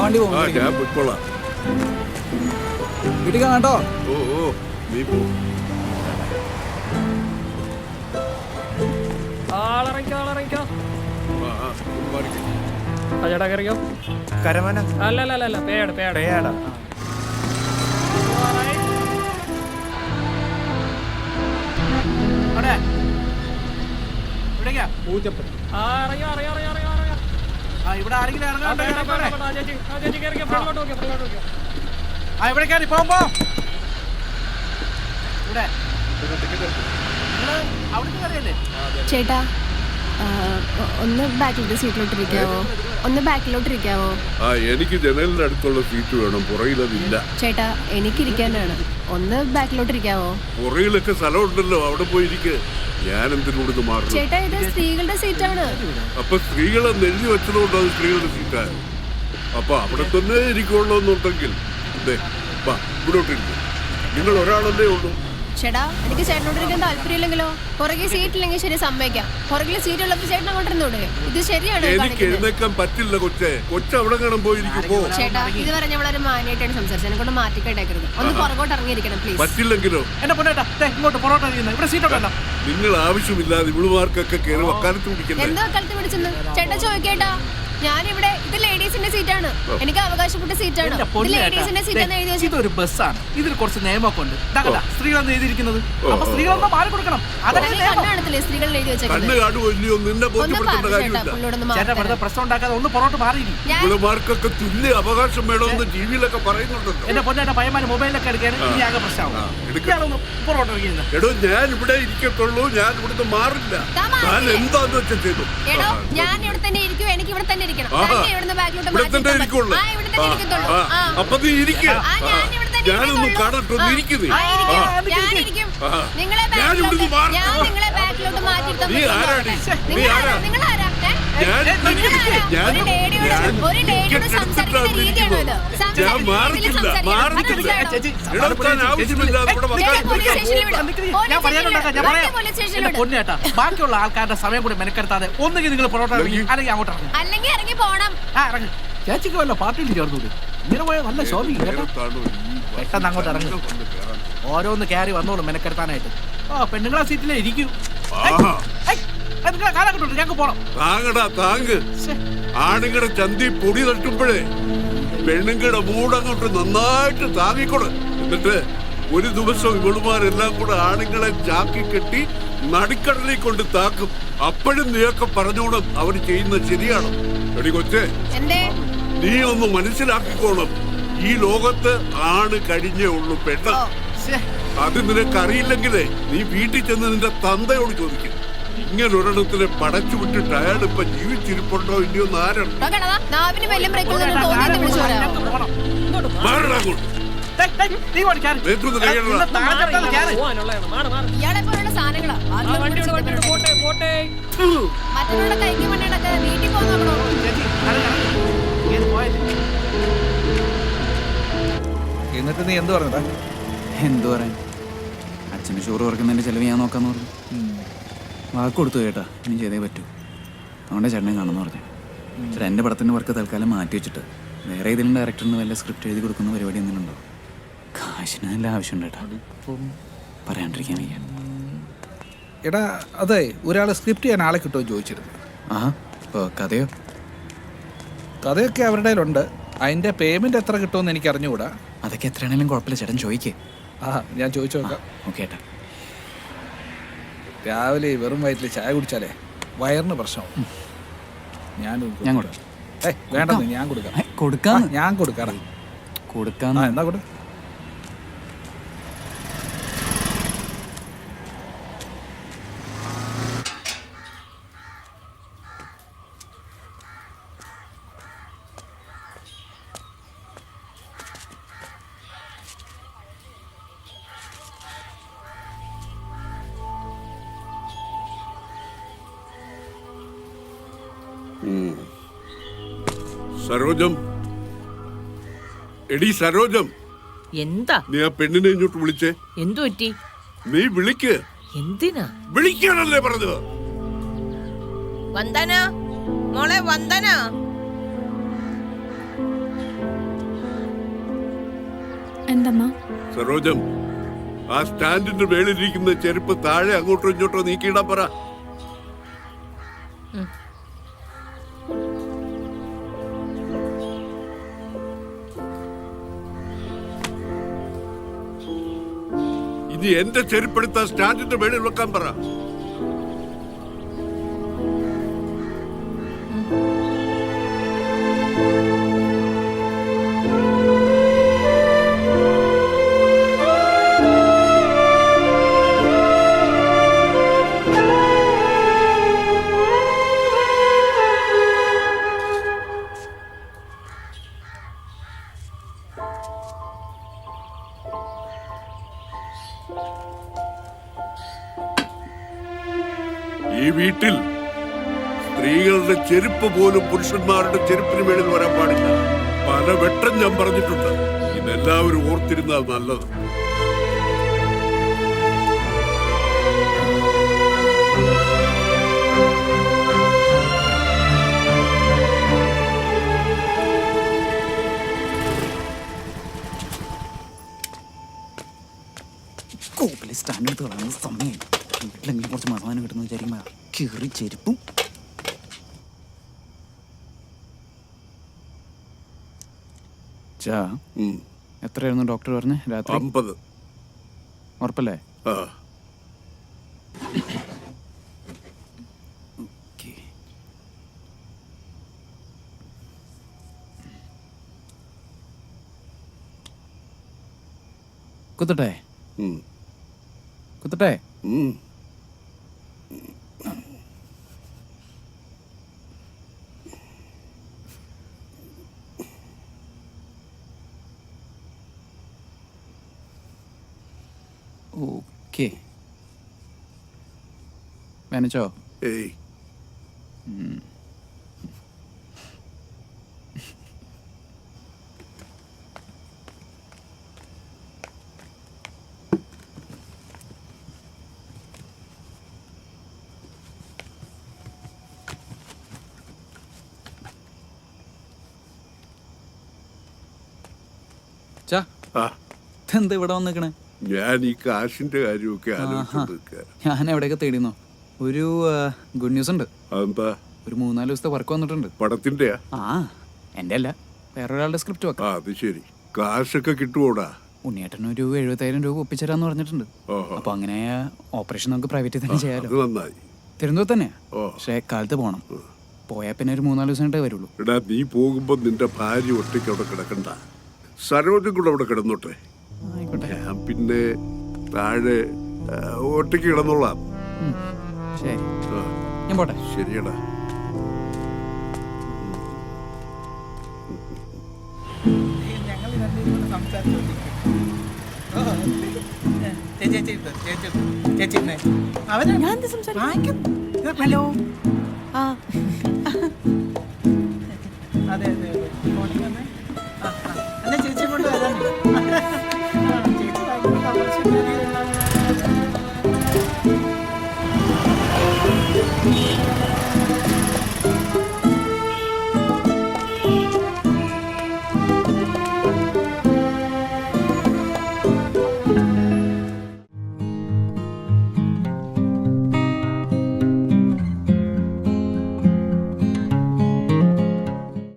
വണ്ടി പോകും. ഞാൻ പൊയ്ക്കോളാം. വീട്ടിൽ കേട്ടോ. ഓ നീ പോ. ആളിറങ്ങിക്കോ. ചേട്ടാ കയറിക്കോ. കരമന അല്ല പേയാടാ. ഇവിടെ ആരെങ്കിലും ചേട്ടാ ഒന്ന് ബാക്കിലോട്ടിരിക്കാവോ? എനിക്ക് ജനലിന്റെ അടുത്തുള്ള സീറ്റ് വേണം, പുറകിലതില്ല. ചേട്ടാ എനിക്കിരിക്കാനാണ്, ഒന്ന് ബാക്കിലോട്ടിരിക്കാവോ? പുറകിലൊക്കെ സ്ഥലം ഉണ്ടല്ലോ, അവിടെ പോയിരിക്കെ. ഞാൻ എന്തിനോട് മാറും? ചേട്ടാ ഇത് സ്ത്രീകളുടെ സീറ്റാണ്. അപ്പൊ സ്ത്രീകളെ നെല്ലി വെച്ചതുകൊണ്ട് അത് സ്ത്രീകളുടെ സീറ്റാണ്. അപ്പൊ അവിടെ തന്നെ ഇരിക്കുള്ളൂ എന്നുണ്ടെങ്കിൽ ഇവിടോട്ടിരിക്കും. നിങ്ങൾ ഒരാളല്ലേ ഉള്ളൂ. ചേട്ടാ എനിക്ക് ചേട്ടനോട്ടിരിക്കാൻ താല്പര്യമില്ലെങ്കിലോ? പുറകെ സീറ്റ് ഇല്ലെങ്കിൽ ശരി സമ്മതിക്കാം. പുറകിലെ സീറ്റ് ഉള്ളപ്പോൾ ചേട്ടൻ അങ്ങോട്ടിരുന്നൂടെ? ഇത് ശരിയാണ്. എനിക്ക് എഴുന്നേക്കാൻ പറ്റില്ല കൊച്ചെ അവിടെ കാണാൻ പോയിരിക്കുമ്പോ. ചേട്ടാ ഇതുവരെ ഞമ്മളൊരു മാന്യമായിട്ടാണ് സംസാരിച്ചത്, എന്നെ കൊണ്ട് മാറ്റിക്കേട്ടേക്കരുത്. ഒന്ന് പുറകോട്ട് ഇറങ്ങിയിരിക്കണം പ്ലീസ്. പറ്റില്ലെങ്കിലോ? നിങ്ങൾ ആവശ്യമില്ലാതെ ഇവിടുമാർക്കൊക്കെ കയറി വക്കാലത്ത് പിടിക്കണ്ടേ? എന്താ വക്കാലത്ത് പിടിച്ചെന്ന് ചേട്ടാ ചോദിക്കേട്ടാ. ഞാനിവിടെ ഇത് ലേഡീസിന്റെ സീറ്റാണ്, എനിക്ക് അവകാശപ്പെട്ട സീറ്റാണ്. ലേഡീസിന്റെ സീറ്റാണ് എഴുതി വെച്ചത്. ഇതൊരു ബസ്സാണ്, ഇതിൽ കുറച്ച് നിയമമൊക്കെ ഉണ്ട്. സ്ത്രീകളെന്ന് എഴുതിയിരിക്കുന്നത്, അപ്പൊ സ്ത്രീകളൊന്നും മാറി കൊടുക്കണം. കണ്ണാണത്തില്ലേ സ്ത്രീകൾ എഴുതി വെച്ചത്? പ്രശ്നം ഉണ്ടാക്കാതെ ഒന്ന് പുറത്തോട്ട് മാറിയിരിക്കും. തുല്യ അവകാശം വേണമെന്ന് ടിവിയിലൊക്കെ പറയുന്നുണ്ടല്ലോ. എന്റെ പൊന്നേട്ട പയ്യന്മാര് മൊബൈലൊക്കെ എടുക്കാൻ ഇനി ആകെ പ്രശ്നമാവും. എടോ ഞാൻ ഇവിടെ ഇരിക്കത്തുള്ളൂ, ഞാൻ ഇവിടുന്ന് മാറില്ല. ഞാൻ എന്താന്ന് വെച്ചാൽ ചെയ്തു. എടോ ഞാൻ ഇവിടെ തന്നെ ഇരിക്കും, എനിക്ക് ഇവിടെ തന്നെ ഇരിക്കണം. ഞാനൊന്നും കാണട്ടോ, ഇരിക്കുന്നേ. ഞാൻ മാറില്ല. പൊന്നേട്ടാ ബാക്കിയുള്ള ആൾക്കാരുടെ സമയം കൂടി മെനക്കെടുത്താതെ ഒന്നുകിൽ നിങ്ങൾ പൊറോട്ട അല്ലെങ്കിൽ അങ്ങോട്ട് ഇറങ്ങി പോണം. ചേച്ചിക്ക് വല്ല പാർട്ടിയിൽ ചേർന്നൂടെ? ഇങ്ങനെ പോയാൽ നല്ല ശോഭിക്കും കേട്ടോ. പെട്ടെന്ന് അങ്ങോട്ട് ഇറങ്ങി ഓരോന്ന് കയറി വന്നോളൂ മെനക്കെടുത്താനായിട്ട്. പെണ്ണുങ്ങളെ സീറ്റിലേ ഇരിക്കൂ. നിങ്ങളെ കാലഘട്ടം ഞങ്ങൾക്ക് പോണം. താങ്ക് ആണുങ്ങളുടെ ചന്തി പൊടി തട്ടുമ്പോഴേ പെണ്ണുങ്ങളുടെ മൂടങ്ങോട്ട് നന്നായിട്ട് താങ്ങിക്കൊടു. എന്നിട്ട് ഒരു ദിവസം ഇവളുമാരെല്ലാം കൂടെ ആണുങ്ങളെ ചാക്കി കെട്ടി നടുക്കടലിൽ കൊണ്ട് താക്കും. അപ്പോഴും നീയൊക്കെ പറഞ്ഞോണം അവർ ചെയ്യുന്നത് ശരിയാണ്. എടി കൊച്ചേ, നീ ഒന്ന് മനസ്സിലാക്കിക്കോണം, ഈ ലോകത്ത് ആണ് കഴിഞ്ഞേ ഉള്ളൂ പെണ്ണ്. അത് നിനക്കറിയില്ലെങ്കിലേ നീ വീട്ടിൽ ചെന്ന് നിന്റെ തന്തയോട് ചോദിക്കും. ഇങ്ങനെ ഒരെണ്ണത്തിനെ പടച്ചു വിട്ടിട്ട് അയാൾ ഇപ്പൊ ജീവിച്ചിരിപ്പുണ്ടോ ഇല്ലയോ എന്ന് ആരാണ്? എന്നിട്ട് നീ എന്ത് പറഞ്ഞതാ? എന്തു പറയാൻ, അച്ഛന് ചോറ് കുറക്കുന്നതിന്റെ ചെലവ് ഞാൻ നോക്കാന്ന് പറഞ്ഞു. വാക്ക് കൊടുത്തു കേട്ടാ, ഇനി ചെയ്തേ പറ്റൂ. അതുകൊണ്ട് ചേട്ടനെ കാണുമെന്ന് പറഞ്ഞു. ചേട്ടാ എൻ്റെ പടത്തിൻ്റെ വർക്ക് തൽക്കാലം മാറ്റി വെച്ചിട്ട് വേറെ ഏതെങ്കിലും ഡയറക്ടറിന് വല്ല സ്ക്രിപ്റ്റ് എഴുതി കൊടുക്കുന്ന പരിപാടി എന്തെങ്കിലും ഉണ്ടോ? കാശിന് നല്ല ആവശ്യമുണ്ട് കേട്ടാ, പറയാണ്ടിരിക്കാൻ വയ്യ. എടാ അതെ, ഒരാൾ സ്ക്രിപ്റ്റ് ചെയ്യാൻ ആളെ കിട്ടുമോ ചോദിച്ചിരുന്നു. ഇപ്പോൾ കഥയോ? കഥയൊക്കെ അവരുടെ കയ്യിലുണ്ട്. അതിൻ്റെ പേയ്മെൻറ്റ് എത്ര കിട്ടുമെന്ന് എനിക്ക് അറിഞ്ഞുകൂടാ. അതൊക്കെ എത്രയാണെങ്കിലും കുഴപ്പമില്ല, ചേട്ടൻ ചോദിക്കേ. ഞാൻ ചോദിച്ചു നോക്കാം. ഓക്കെ ഏട്ടാ. രാവിലെ വെറും വയറ്റിൽ ചായ കുടിച്ചാലേ വയറിന് പ്രശ്നമാവും. ഞാൻ കൊടുക്കാം. വേണ്ടെന്ന് ഞാൻ കൊടുക്കാം. ഞാൻ കൊടുക്കാടാ. എന്നാ കൊടു. സരോജം, എടി സരോജം, എന്താ നീ ആ പെണ്ണിനെ ഇങ്ങോട്ട് വിളിച്ചേ. എന്തു പറ്റി? നീ വിളിക്ക്. എന്തിനാ വിളിക്കാനല്ലേ പറഞ്ഞത്? വന്ദന മോളെ, വന്ദന. എന്തമ്മ? സരോജം, ആ സ്റ്റാൻഡിന്റെ മേളിലിരിക്കുന്ന ചെരുപ്പ് താഴെ അങ്ങോട്ടോ ഇങ്ങോട്ടോ നീക്കിയിടാൻ പറ. ഇനി എന്റെ ചെരുപ്പെടുത്ത സ്റ്റാൻഡിന്റെ മേളിൽ വെക്കാൻ പറ. ഈ വീട്ടിൽ സ്ത്രീകളുടെ ചെരുപ്പ് പോലും പുരുഷന്മാരുടെ ചെരുപ്പിന് മേളിൽ വരാൻ പാടില്ല. പല വെട്ടം ഞാൻ പറഞ്ഞിട്ടുണ്ട്. ഇതെല്ലാവരും ഓർത്തിരുന്നാൽ നല്ലത്. കോപ്പിലെ സ്റ്റാൻഡ് എടുത്ത് കളയുന്ന സമയം വീട്ടിലെങ്കിലും കുറച്ച് മസാനം കിട്ടുന്ന വിചാരിക്കുമ്പോൾ കീറി ചെരുപ്പും. എത്രയായിരുന്നു ഡോക്ടർ പറഞ്ഞ്? രാത്രി 50. ഉറപ്പല്ലേ? ആ, കുത്തട്ടെ ഉം, കുത്തട്ടെ? ഉം. ഓക്കെ. വേനച്ചോ? ഏയ്, ചാ, ആ, ഇതെന്താ ഇവിടെ വന്നിക്കണേ? ഞാൻ ഈ കാശിന്റെ കാര്യമൊക്കെ ആലോചിച്ചോണ്ട് നിൽക്കാ. ഞാൻ എവിടെയൊക്കെ തേടിന്നോ. ഒരു ഗുഡ് ന്യൂസ് ഉണ്ട്. അതെന്താ? ഒരു 3-4 ദിവസത്തെ വർക്ക് വന്നിട്ടുണ്ട്. പടത്തിന്റെയാ? ആ, എൻ്റെ അല്ല, വേറൊരാളുടെ സ്ക്രിപ്റ്റ് ആ, വെക്കാം. അത് ശരി. കാശൊക്കെ കിട്ടുവോടാ? ഉണ്ണിയേട്ടന് ഒരു 70,000 രൂപ ഒപ്പിച്ചേരാന്ന് പറഞ്ഞിട്ടുണ്ട്. ഓഹോ, അപ്പൊ അങ്ങനെ ഓപ്പറേഷൻ നമുക്ക് പ്രൈവറ്റിൽ തന്നെ അത് ചെയ്യാലോ. നന്നായി. തിരുവനന്തപുരത്ത് തന്നെയാ, ഓ, പക്ഷേ കാലത്ത് പോകണം. പോയാൽ പിന്നെ ഒരു 3-4 ദിവസം കഴിഞ്ഞിട്ടേ വരുള്ളൂ. എടാ, നീ പോകുമ്പോ നിന്റെ ഭാര്യ ഒറ്റയ്ക്ക് അവിടെ കിടക്കണ്ട. സരോജം കൂടെ അവിടെ കിടന്നോട്ടെ. ആയിക്കോട്ടെ. ഞാൻ പിന്നെ താഴെ ഒറ്റയ്ക്ക് കിടന്നോളാം. ശരി, ആ, ഞാൻ പോട്ടെ. ശരിയടാ. ഹലോ. ആ, അതെ അതെ, ചേച്ചി കൊണ്ട് വരാൻ